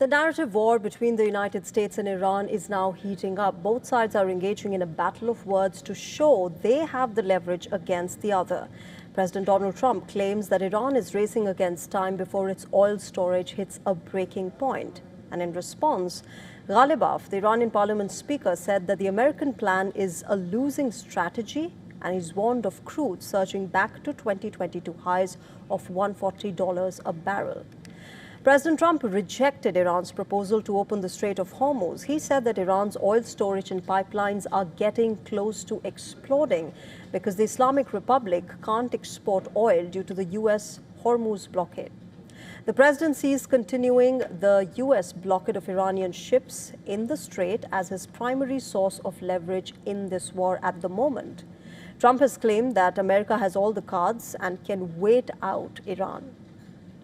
The narrative war between the United States and Iran is now heating up. Both sides are engaging in a battle of words to show they have the leverage against the other. President Donald Trump claims that Iran is racing against time before its oil storage hits a breaking point. And in response, Ghalibaf, the Iranian parliament speaker, said that the American plan is a losing strategy, and he's warned of crude surging back to 2022 highs of $140 a barrel. President Trump rejected Iran's proposal to open the Strait of Hormuz. He said that Iran's oil storage and pipelines are getting close to exploding because the Islamic Republic can't export oil due to the U.S. Hormuz blockade. The president sees continuing the U.S. blockade of Iranian ships in the strait as his primary source of leverage in this war at the moment. Trump has claimed that America has all the cards and can wait out Iran.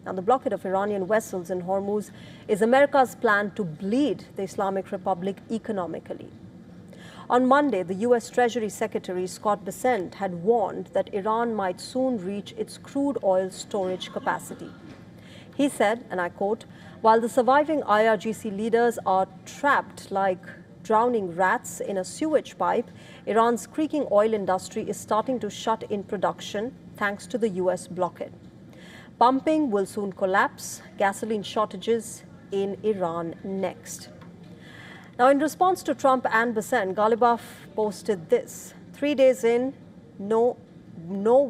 Now, the blockade of Iranian vessels in Hormuz is America's plan to bleed the Islamic Republic economically. On Monday, the U.S. Treasury Secretary Scott Bessent had warned that Iran might soon reach its crude oil storage capacity. He said, and I quote, "While the surviving IRGC leaders are trapped like drowning rats in a sewage pipe, Iran's creaking oil industry is starting to shut in production thanks to the U.S. blockade. Pumping will soon collapse, gasoline shortages in Iran next." Now, in response to Trump and Bessent, Ghalibaf posted this: "3 days in, no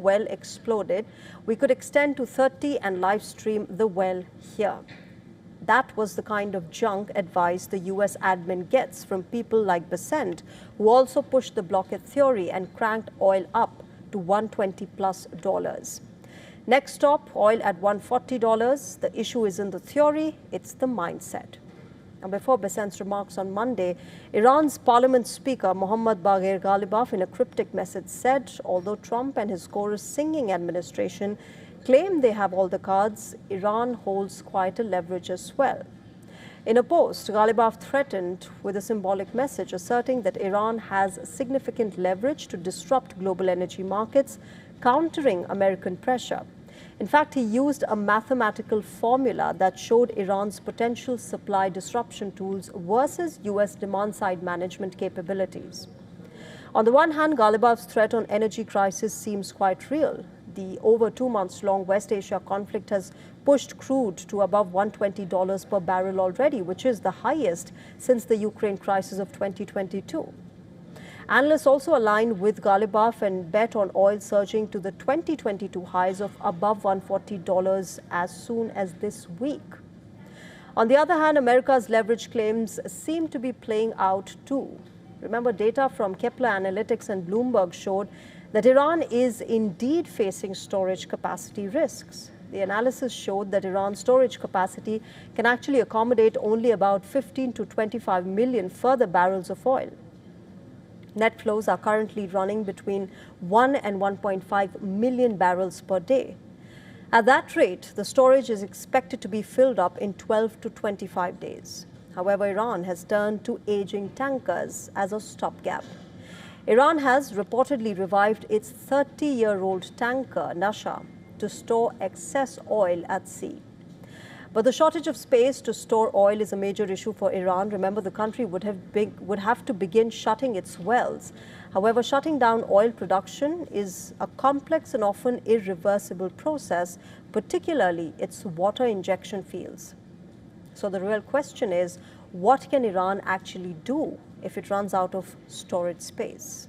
well exploded. We could extend to 30 and live stream the well here." That was the kind of junk advice the U.S. admin gets from people like Bessent, who also pushed the blockade theory and cranked oil up to $120+. Next stop, oil at $140. The issue isn't the theory, it's the mindset. Now, before Bessent's remarks on Monday, Iran's parliament speaker Mohammad Bagher Ghalibaf, in a cryptic message, said although Trump and his chorus-singing administration claim they have all the cards, Iran holds quite a leverage as well. In a post, Ghalibaf threatened with a symbolic message asserting that Iran has significant leverage to disrupt global energy markets, countering American pressure. In fact, he used a mathematical formula that showed Iran's potential supply disruption tools versus U.S. demand-side management capabilities. On the one hand, Ghalibaf's threat on energy crisis seems quite real. The over 2 months long West Asia conflict has pushed crude to above $120 per barrel already, which is the highest since the Ukraine crisis of 2022. Analysts also align with Ghalibaf and bet on oil surging to the 2022 highs of above $140 as soon as this week. On the other hand, America's leverage claims seem to be playing out too. Remember, data from Kepler Analytics and Bloomberg showed that Iran is indeed facing storage capacity risks. The analysis showed that Iran's storage capacity can actually accommodate only about 15 to 25 million further barrels of oil. Net flows are currently running between 1 and 1.5 million barrels per day. At that rate, the storage is expected to be filled up in 12 to 25 days. However, Iran has turned to aging tankers as a stopgap. Iran has reportedly revived its 30-year-old tanker, Nasha, to store excess oil at sea. But the shortage of space to store oil is a major issue for Iran. Remember, the country would have to begin shutting its wells. However, shutting down oil production is a complex and often irreversible process, particularly its water injection fields. So the real question is, what can Iran actually do if it runs out of storage space?